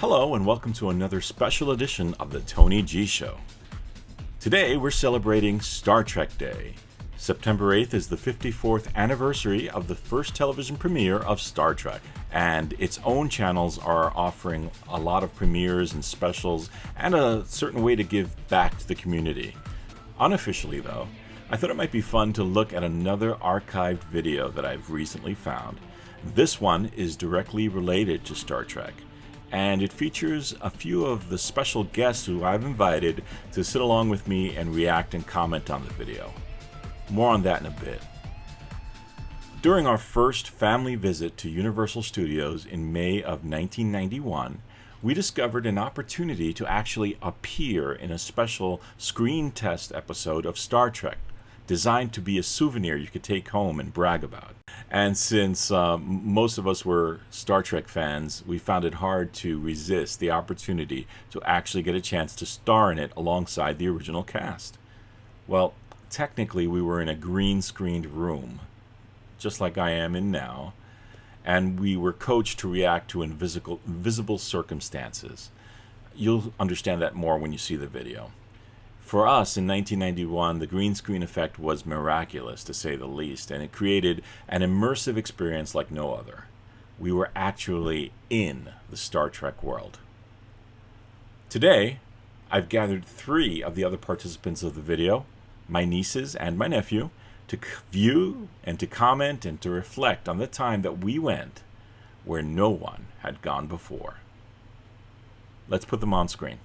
Hello and welcome to another special edition of the Tony G Show. Today we're celebrating Star Trek Day. September 8th is the 54th anniversary of the first television premiere of Star Trek, and its own channels are offering a lot of premieres and specials and a certain way to give back to the community. Unofficially though, I thought it might be fun to look at another archived video that I've recently found. This one is directly related to Star Trek, and it features a few of the special guests who I've invited to sit along with me and react and comment on the video. More on that in a bit. During our first family visit to Universal Studios in May of 1991, we discovered an opportunity to actually appear in a special screen test episode of Star Trek, designed to be a souvenir you could take home and brag about. And since most of us were Star Trek fans, we found it hard to resist the opportunity to actually get a chance to star in it alongside the original cast. Well, technically we were in a green screened room, just like I am in now, and we were coached to react to invisible circumstances. You'll understand that more when you see the video. For us in 1991, the green screen effect was miraculous, to say the least, and it created an immersive experience like no other. We were actually in the Star Trek world. Today, I've gathered 3 of the other participants of the video, my nieces and my nephew, to view and to comment and to reflect on the time that we went where no one had gone before. Let's put them on screen.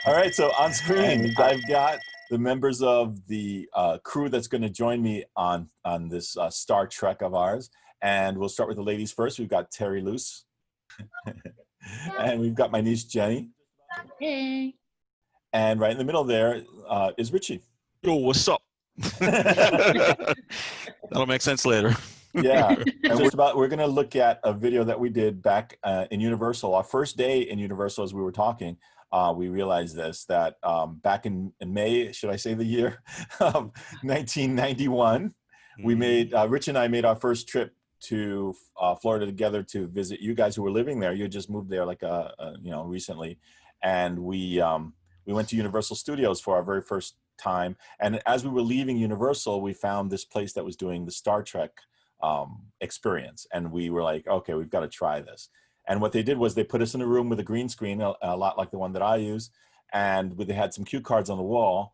All right, so on screen, I've got the members of the crew that's going to join me on this Star Trek of ours. And we'll start with the ladies first. We've got Terry Luce. And we've got my niece, Jenny. Hey. And right in the middle there is Richie. Yo, what's up? That'll make sense later. Yeah, and we're going to look at a video that we did back in Universal. Our first day in Universal, as we were talking, we realized that back in May, should I say the year, of 1991, we made, Rich and I made our first trip to Florida together to visit you guys who were living there. You had just moved there like, recently. And we went to Universal Studios for our very first time. And as we were leaving Universal, we found this place that was doing the Star Trek experience. And we were like, okay, we've got to try this. And what they did was they put us in a room with a green screen, a lot like the one that I use. And they had some cue cards on the wall.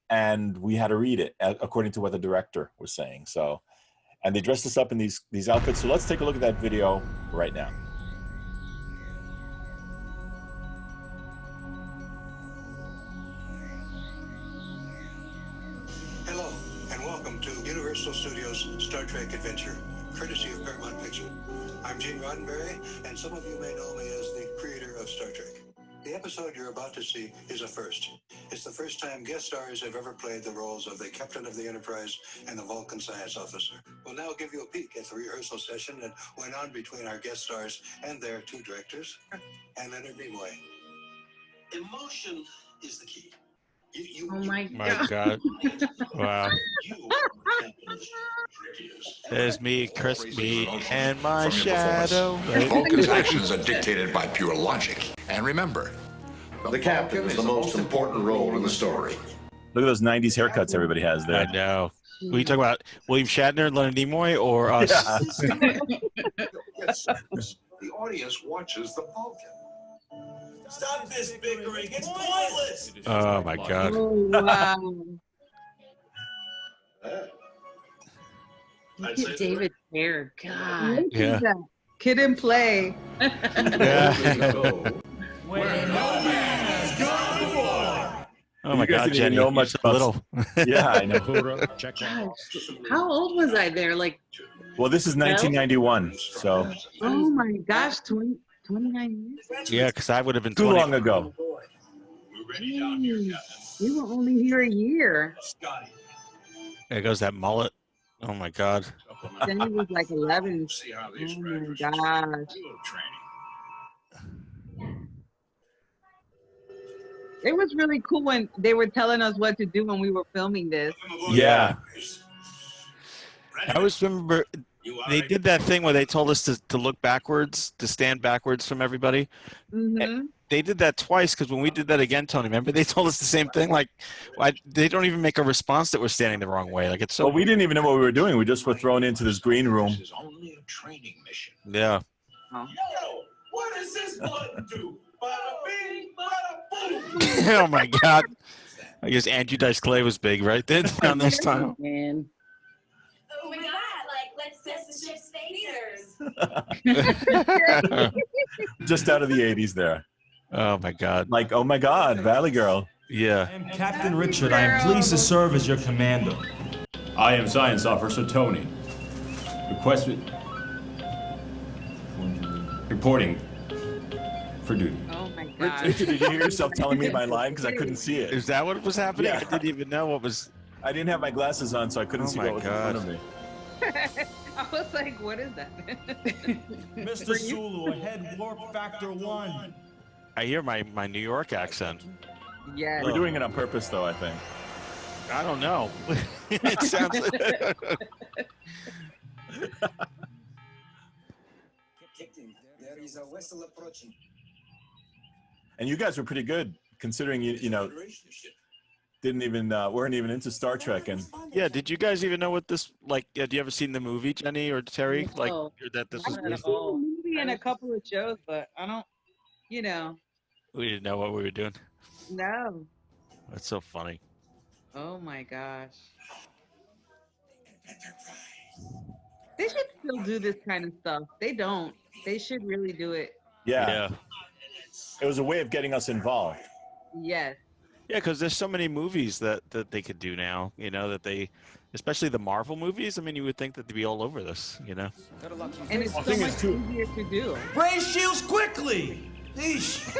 And we had to read it according to what the director was saying. So, and they dressed us up in these outfits. So let's take a look at that video right now. Hello, and welcome to Universal Studios' Star Trek Adventure, courtesy of Paramount Pictures. I'm Gene Roddenberry, and some of you may know me as the creator of Star Trek. The episode you're about to see is a first. It's the first time guest stars have ever played the roles of the captain of the Enterprise and the Vulcan science officer. We'll now give you a peek at the rehearsal session that went on between our guest stars and their 2 directors, and Leonard Nimoy. Emotion is the key. Oh my God. Wow. There's me, Chris, me, and my shadow. Vulcan's actions are dictated by pure logic. And remember, the captain is the most important role in the story. Look at those 90s haircuts everybody has there. I know. Were you talking about William Shatner, Leonard Nimoy, or us? Yeah. The audience watches the Vulcan. Stop this bickering. It's pointless. Oh, my God. Oh, wow. Look at David's hair. God. Yeah. Kid and play. Yeah. Oh, my God, Jenny. Know much about little. Yeah, I know. Gosh, how old was I there? Like, Well, this is 1991, so. Oh my gosh, 29 years? Yeah, because I would have been Too 20. long ago. We were only here a year. There goes that mullet. Oh, my God. Then he was like 11. Oh my gosh. It was really cool when they were telling us what to do when we were filming this. Yeah. I always remember They did that thing where they told us to look backwards, to stand backwards from everybody. Mm-hmm. They did that twice because when we did that again, Tony, remember they told us the same thing? Like, they don't even make a response that we're standing the wrong way. Like, it's so. Well, we didn't even know what we were doing. We just were thrown into this green room. This is only a training mission. Yeah. Yo, what does this button do? Bada bing, bada boom. Oh my God. I guess Andrew Dice Clay was big, right? Then around this time. Man. Oh my God, like, let's test the ship's phasers. Just out of the 80s there. Oh my God. Like, oh my God, Valley Girl. Yeah. I am Captain Richard. I am pleased to serve as your commander. I am Science Officer Tony. Request reporting for duty. Oh my God. Richard, did you hear yourself telling me my line? Because I couldn't see it. Is that what was happening? Yeah. I didn't even know what was. I didn't have my glasses on, so I couldn't Oh see my what was in front of God. me. I was like, what is that? Mr. Sulu, ahead warp factor 1. I hear my New York accent. Yeah. We're doing it on purpose, though, I think. I don't know. It sounds. There is a vessel approaching. And you guys were pretty good, considering you know didn't even weren't even into Star Trek. And Yeah. Did you guys even know what this like? Yeah, do you ever seen the movie, Jenny or Terry? Like No. that this was. Not at I've seen all. the movie and a couple of shows, but I don't, you know, We didn't know what we were doing. no. That's so funny. Oh my gosh. They should still do this kind of stuff. They don't. They should really do it. yeah, it was a way of getting us involved. Yes. Yeah, because there's so many movies that they could do now. You know that they, especially the Marvel movies. I mean, you would think that they'd be all over this. You know. And it's so thing is, much too- easier to do. Raise shields quickly! Eesh.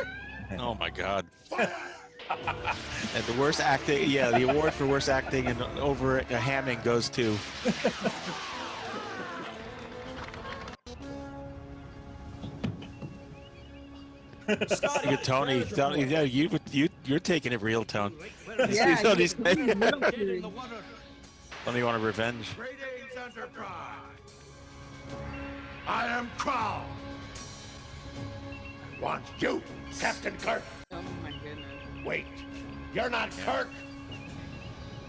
Oh my God. And the worst acting, yeah, the award for worst acting and over a Hamming goes to. Look at Tony. Tony, yeah, you're taking it real, Tone. Yeah, Tony's you- you know, dude. Tony want a revenge. Greetings, Enterprise. I am Crown. Want you, Captain Kirk. Oh my goodness. Wait, you're not Kirk.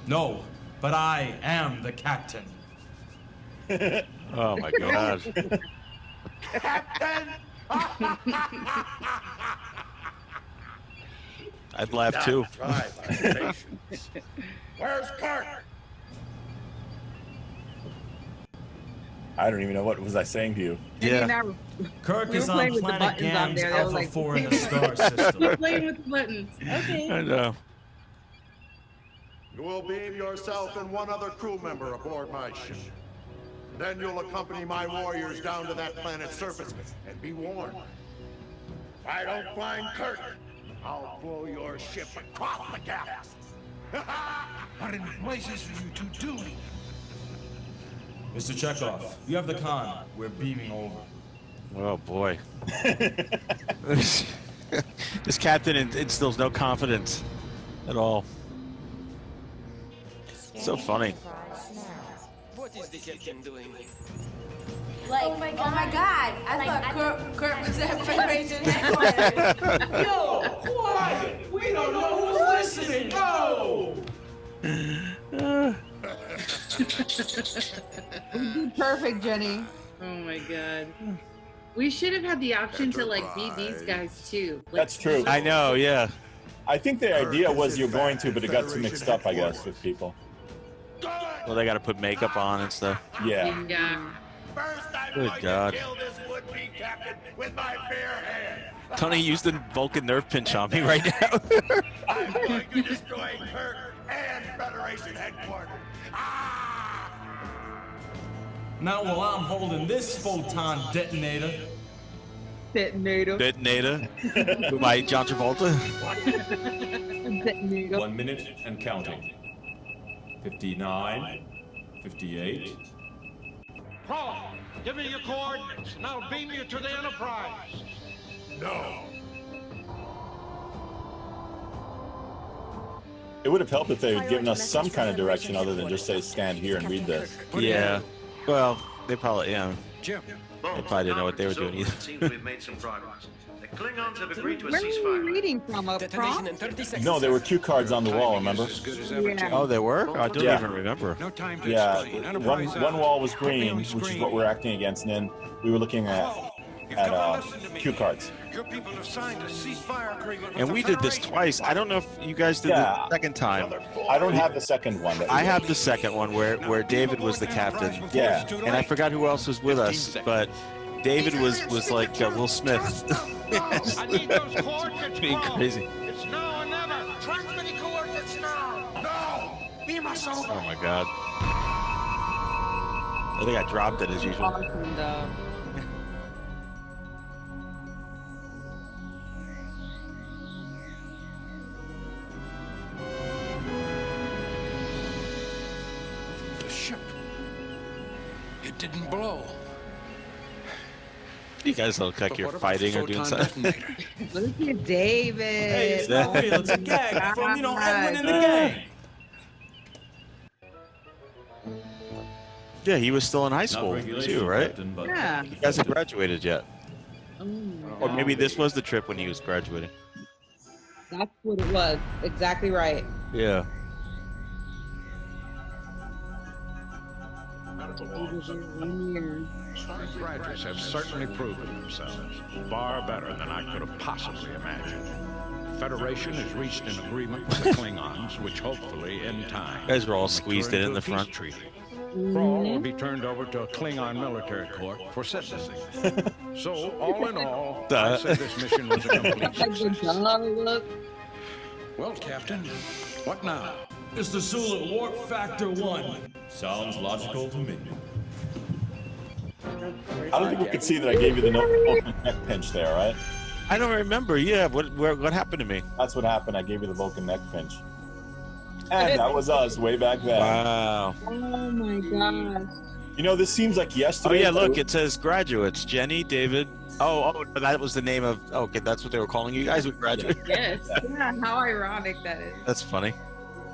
No, but I am the captain. Oh my God. Captain. I'd laugh too. Try my patience. Where's Kirk? I don't even know what was I saying to you. Yeah. Now, Kirk We is were on playing with the planet buttons on Gam's there. They were Alpha like- 4 in the star system. We're playing with the buttons. Okay. I know. You will beam yourself and one other crew member aboard my ship. Then you'll accompany my warriors down to that planet's surface and be warned. If I don't find Kirk, I'll blow your ship across the galaxy. What in places are you two doing? Mr. Chekhov, you have the con. We're beaming over. Oh boy. This captain instills no confidence at all. So funny. What is the captain doing? Like, oh my God. I thought Kurt was at Federation headquarters. Yo, quiet! We don't know who's listening. No. perfect, Jenny. Oh my God. We should have had the option to like be these guys too. Like, That's true. I know, yeah. I think the idea was you're going to, but it got too mixed up, I guess, with people. Well, they got to put makeup on and stuff. Yeah. Yeah. First, I'm Good going God. to kill this would-be captain with my bare hand. Tony used the Vulcan nerve pinch on me right now. I'm going to destroy Kirk and Federation headquarters. Ah! Now while I'm holding this photon detonator, Detonator. Detonator. By John Travolta. Detonator. 1 minute and counting. 59, 58. Prologue, give me your coordinates, and I'll beam you to the Enterprise. No. It would have helped if they had given us some kind of direction other than just say stand here and read this. Yeah. Well, They probably, yeah. Jim. They probably didn't know what they were doing either. It seems we've made some progress. The Klingons have agreed to a Where were ceasefire. you reading from? A prompt? No, there were cue cards on the wall, remember? Yeah. Oh, they were? I don't Yeah. even remember. No time to Yeah, explain. one wall was green, which is what we're acting against, and then we were looking at cue cards. Your people have signed a ceasefire agreement with And the we did this Federation. twice. I don't know if you guys did the second time. I don't have the second one. I have the second one where David was the captain. Yeah. And I forgot who else was with us, but David was like Will Smith. I need those coordinates. Being crazy. It's now or never. Transmitting coordinates now. No. Be myself. Oh my God. I think I dropped it as usual. Awesome, though. The ship. It didn't blow. You guys look like you're fighting or doing something. Look at David. Hey, it's not real. It's a gag from, Edwin and the gang. Yeah, he was still in high school too, right? Yeah. You guys had graduated yet? Oh, Or maybe this was the trip when he was graduating. that's what it was. Exactly right. Yeah. Graduates have certainly proven themselves far better than I could have possibly imagined. The Federation has reached an agreement with the Klingons, which hopefully, in time, You guys were all squeezed in the a peace front. treaty. Thrall will be turned over to a Klingon military court for sentencing. So, all in all, I say this mission was a complete success. Well, Captain, what now? It's the Sula Warp Factor 1. Sounds logical to me. I don't think you could see that I gave you the Vulcan neck pinch there, right? I don't remember. Yeah, what happened to me? That's what happened. I gave you the Vulcan neck pinch. And that was us way back then. Wow. Oh my gosh. You know, this seems like Oh yesterday. yeah, look, it says graduates. Jenny, David. Oh, that was the name of. Okay, that's what they were calling you guys with graduate. Yes. Yeah, how ironic that is. That's funny.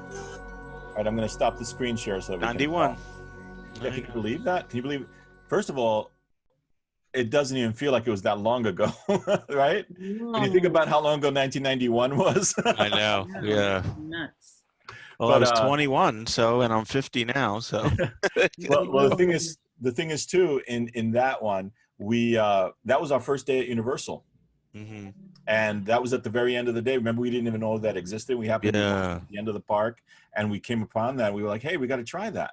All right, I'm going to stop the screen share so that we 91. Can, can you believe that? Can you believe? First of all, it doesn't even feel like it was that long ago, right? When you think about how long ago 1991 was. I know. Yeah. Nuts. Well, I was 21, and I'm 50 now. So. well, the thing is too. In that one, we that was our first day at Universal, and that was at the very end of the day. Remember, we didn't even know that existed. We happened to be at the end of the park, and we came upon that. We were like, "Hey, we got to try that."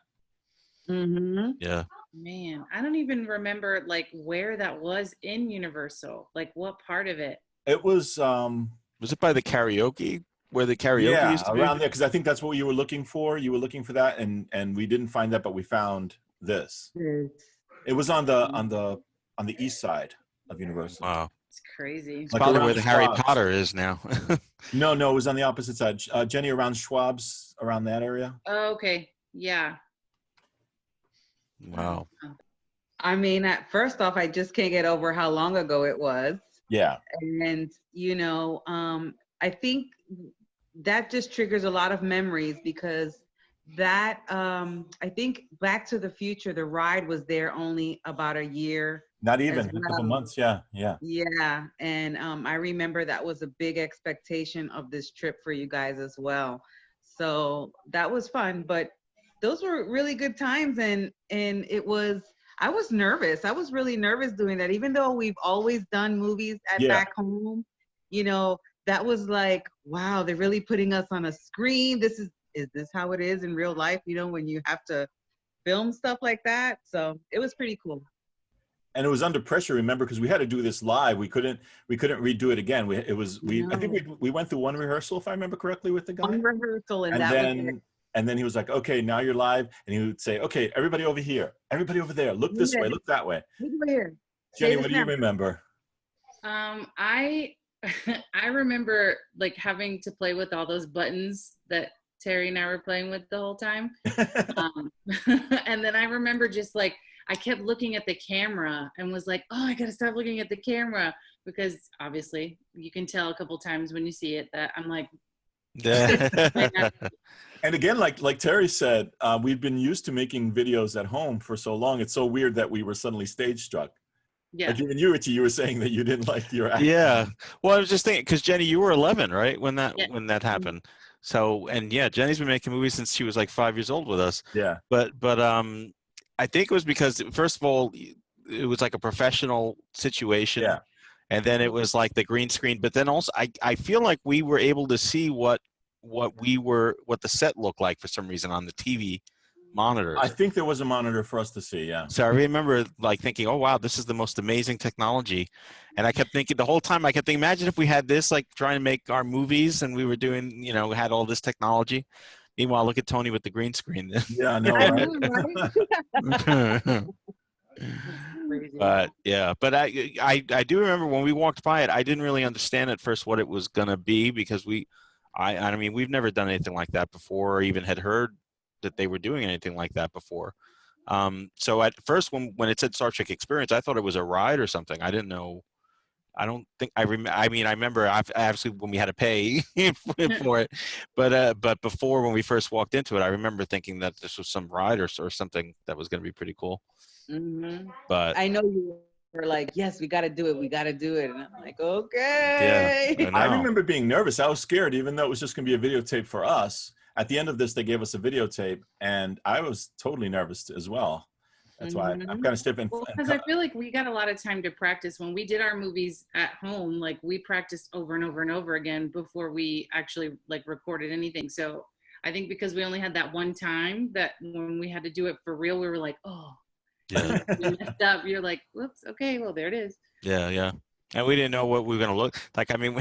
Yeah. Man, I don't even remember like where that was in Universal. Like what part of it? It was. Was it by the karaoke? Where the karaoke used to be? Around there, because I think that's what you were looking for. You were looking for that, and we didn't find that, but we found this. It was on the east side of Universal. Wow. It's crazy. It's probably where the Harry Potter is now. No, it was on the opposite side. Jenny, around Schwab's, around that area. Oh, okay. Yeah. Wow. I mean, first off, I just can't get over how long ago it was. Yeah. And, I think that just triggers a lot of memories because that, I think Back to the Future, the ride was there only about a year. Not even, a couple months, yeah. Yeah, and I remember that was a big expectation of this trip for you guys as well. So that was fun, but those were really good times, and I was nervous. I was really nervous doing that, even though we've always done movies back home. That was like, wow, they're really putting us on a screen. Is this how it is in real life? When you have to film stuff like that. So it was pretty cool. And it was under pressure, remember, because we had to do this live. We couldn't redo it again. I think we went through one rehearsal, if I remember correctly, with the guy. One rehearsal, and then he was like, okay, now you're live. And he would say, okay, everybody over here, everybody over there, look this way, look that way. Look over here. Jenny, what do you remember? I remember like having to play with all those buttons that Terry and I were playing with the whole time. And then I remember just like, I kept looking at the camera and was like, oh, I gotta stop looking at the camera, because obviously you can tell a couple times when you see it that I'm like And again, like Terry said, we've been used to making videos at home for so long. It's so weird that we were suddenly stage struck. Yeah. Like even you, Richie, you were saying that you didn't like your acting. Yeah. Well, I was just thinking, because Jenny, you were 11, right, when that happened. So, and yeah, Jenny's been making movies since she was like 5 years old with us. Yeah. But I think it was because, first of all, it was like a professional situation. Yeah. And then it was like the green screen. But then also, I feel like we were able to see what the set looked like for some reason on the TV monitors. I think there was a monitor for us to see. Yeah. So I remember like thinking, oh wow, this is the most amazing technology. And I kept thinking the whole time, imagine if we had this, like trying to make our movies and we were doing, had all this technology. Meanwhile, look at Tony with the green screen. Yeah, I know, right? But yeah, but I do remember when we walked by it, I didn't really understand at first what it was gonna be, because I mean, we've never done anything like that before, or even had heard that they were doing anything like that before. So at first, when it said Star Trek Experience, I thought it was a ride or something. I didn't know. I don't think I remember. I mean, I remember obviously when we had to pay for it, but before, when we first walked into it, I remember thinking that this was some ride or something that was going to be pretty cool. Mm-hmm. But I know you were like, yes, we got to do it. We got to do it. And I'm like, okay. Yeah, I remember being nervous. I was scared, even though it was just going to be a videotape for us. At the end of this, they gave us a videotape, and I was totally nervous as well. That's why I'm kind of stiff. Because I feel like we got a lot of time to practice. When we did our movies at home, like we practiced over and over and over again before we actually like recorded anything. So I think because we only had that one time, that when we had to do it for real, we were like, oh, yeah, we messed up. You're like, whoops, okay, well, there it is. Yeah. And we didn't know what we were going to look like. I mean,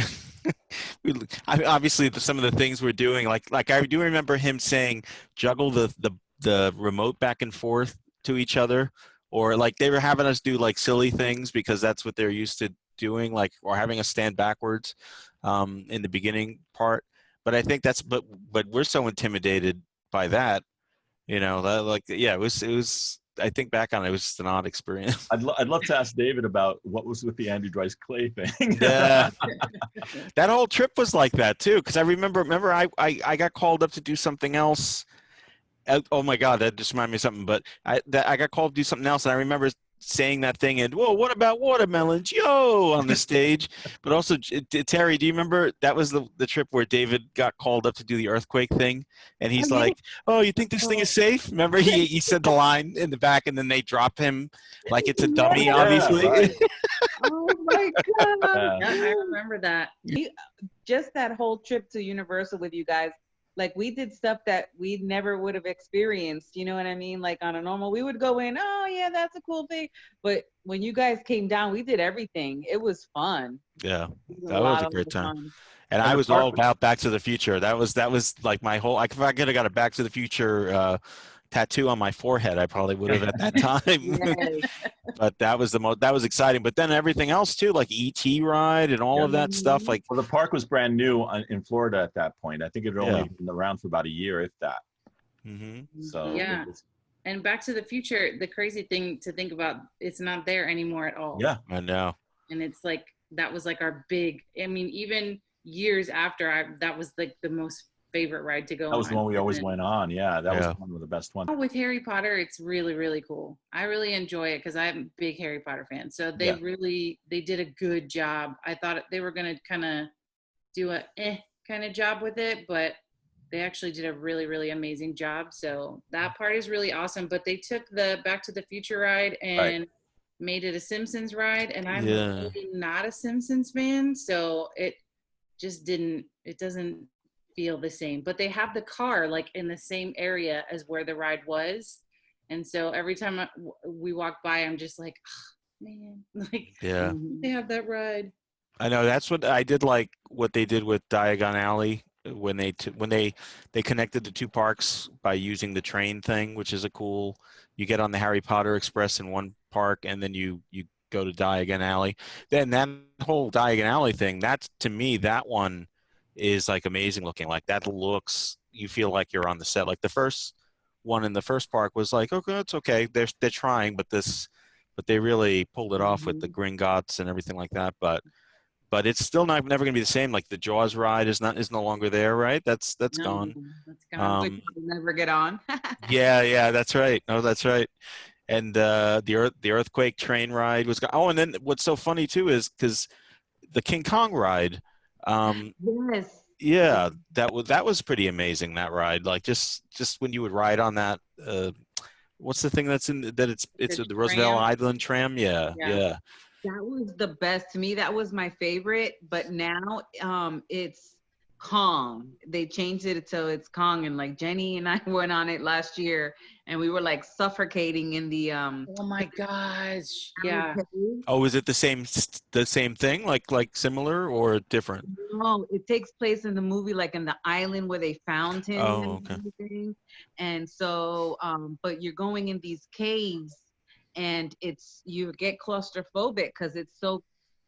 obviously some of the things we're doing, like I do remember him saying, juggle the remote back and forth to each other, or like they were having us do like silly things because that's what they're used to doing, like, or having us stand backwards in the beginning part. But I think but we're so intimidated by that, that, like, yeah, it was. I think back on it, was just an odd experience. I'd love to ask David about what was with the Andy Dryce Clay thing. Yeah, that whole trip was like that too. Because I remember I got called up to do something else. Oh my God, that just reminded me of something. But I got called to do something else, and I remember saying that thing, and whoa, what about watermelons, yo, on the stage. But also, Terry, do you remember that was the trip where David got called up to do the earthquake thing, and he's like, oh, you think this thing is safe? Remember, he said the line in the back, and then they drop him like it's a dummy, obviously. Right. Oh my God. Yeah, I remember that. Just that whole trip to Universal with you guys, like we did stuff that we never would have experienced, you know what I mean? Like on a normal, we would go in, oh yeah, that's a cool thing. But when you guys came down, we did everything. It was fun. Yeah, that was a great time. And I was all about Back to the Future. That was like my whole, if I could have got a Back to the Future tattoo on my forehead, I probably would have at that time. But that was exciting. But then everything else too, like E.T. ride and all of that stuff. Like, well, the park was brand new in Florida at that point. I think it had only been around for about a year, if that. Mm-hmm. So yeah. And Back to the Future, the crazy thing to think about, it's not there anymore at all. Yeah, I know. And it's like, that was like our big, I mean, even years after, that was like the most favorite ride to go on. That was the one we always went on. Yeah, that was one of the best ones. With Harry Potter, it's really, really cool. I really enjoy it because I'm a big Harry Potter fan. So they they did a good job. I thought they were going to kind of do a kind of job with it, but they actually did a really, really amazing job. So that part is really awesome. But they took the Back to the Future ride and made it a Simpsons ride. And I'm really not a Simpsons fan. So it doesn't feel the same, but they have the car like in the same area as where the ride was, and so every time we walk by, I'm just like, oh, man, like they have that ride. I know, that's what I did, like what they did with Diagon Alley when they connected the two parks by using the train thing, which is a cool. You get on the Harry Potter Express in one park, and then you go to Diagon Alley. Then that whole Diagon Alley thing, that's, to me, that one is like amazing looking. Like that looks, you feel like you're on the set. Like the first one in the first park was like, okay, it's okay. They're trying, but they really pulled it off with the Gringotts and everything like that. But but it's still never going to be the same. Like the Jaws ride is no longer there, right? That's No, gone. that's gone. Which will never get on. Yeah, that's right. Oh, that's right. And the earthquake train ride was gone. Oh, and then what's so funny too is because the King Kong ride. Yes. Yeah, that was pretty amazing, that ride. Like just when you would ride on that. What's the thing that's in that? It's the Roosevelt Island tram. Yeah. That was the best to me. That was my favorite. But now it's Kong. They changed it so it's Kong, and like Jenny and I went on it last year, and we were like suffocating in the Oh my gosh! Yeah. Oh, is it the same thing? Like similar or different? No, it takes place in the movie, like in the island where they found him. Oh, and okay. everything. And so, but you're going in these caves, and you get claustrophobic because it's so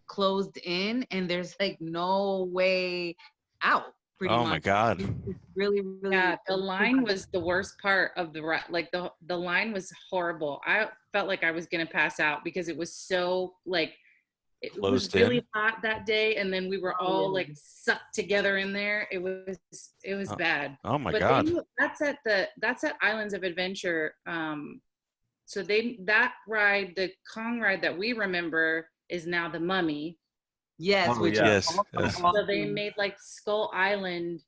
closed in, and there's like no way out. Pretty much. My God! It's really, really. Yeah, the line was the worst part of the ride. Like the line was horrible. I felt like I was gonna pass out because it was so like it was really hot that day, and then we were all like sucked together in there. It was bad. Oh my God! That's at Islands of Adventure. So that ride, the Kong ride that we remember, is now the Mummy. Yes, yes. So they made like Skull Island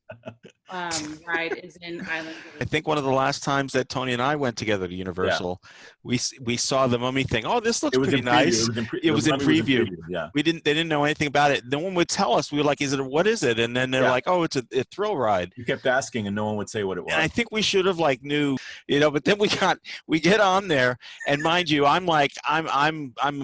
ride is in Island. I think one of the last times that Tony and I went together to Universal, we saw the Mummy thing. Oh, this looks pretty nice. It was in preview. Yeah. They didn't know anything about it. No one would tell us. We were like, what is it? And then they're like, oh, it's a thrill ride. You kept asking and no one would say what it was. And I think we should have knew, but then we get on there, and mind you, I'm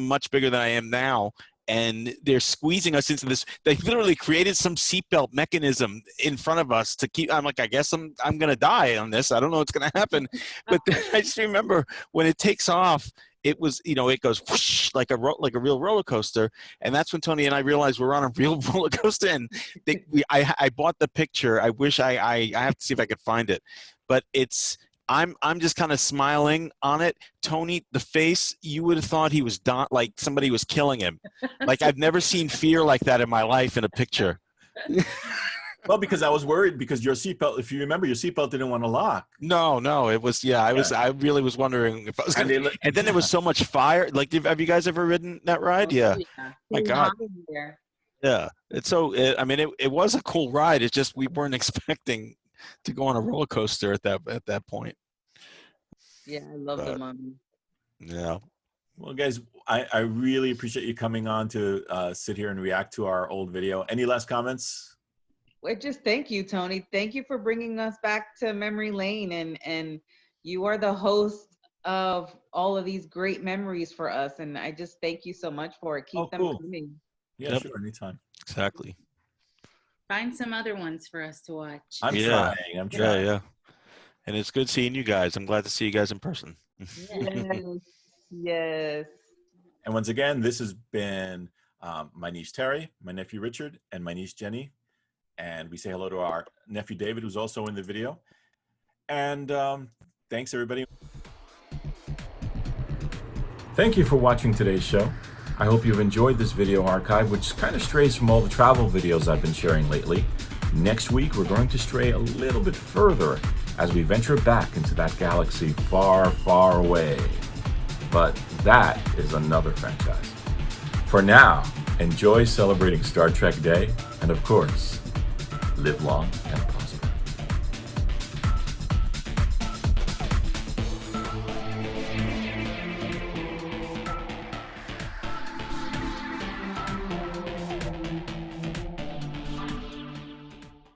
much bigger than I am now. And they're squeezing us into this. They literally created some seatbelt mechanism in front of us to keep. I'm like, I guess I'm gonna die on this. I don't know what's gonna happen. But then I just remember when it takes off, it was it goes whoosh, like a real roller coaster. And that's when Tony and I realized we're on a real roller coaster. And I bought the picture. I wish I have to see if I could find it, but it's. I'm just kind of smiling on it. Tony, the face, you would have thought he was like somebody was killing him. Like I've never seen fear like that in my life in a picture. Well, because I was worried because your seatbelt, if you remember, your seatbelt didn't want to lock. No, it was, I really was wondering if I was going to, and then there was so much fire. Like, have you guys ever ridden that ride? Yeah. My God. Yeah. It's so, it was a cool ride. It's just, we weren't expecting to go on a roller coaster at that point. Yeah, I love the Mummy. Yeah. Well, guys, I really appreciate you coming on to sit here and react to our old video. Any last comments? Well, just thank you, Tony. Thank you for bringing us back to memory lane, and you are the host of all of these great memories for us, and I just thank you so much for it. Keep them coming. Yeah, sure, anytime. Exactly. Find some other ones for us to watch. I'm trying. Yeah. And it's good seeing you guys. I'm glad to see you guys in person. Yes. And once again, this has been my niece Terry, my nephew Richard, and my niece Jenny. And we say hello to our nephew David, who's also in the video. And thanks, everybody. Thank you for watching today's show. I hope you've enjoyed this video archive, which kind of strays from all the travel videos I've been sharing lately. Next week, we're going to stray a little bit further as we venture back into that galaxy far, far away. But that is another franchise. For now, enjoy celebrating Star Trek Day, and of course, live long and prosper.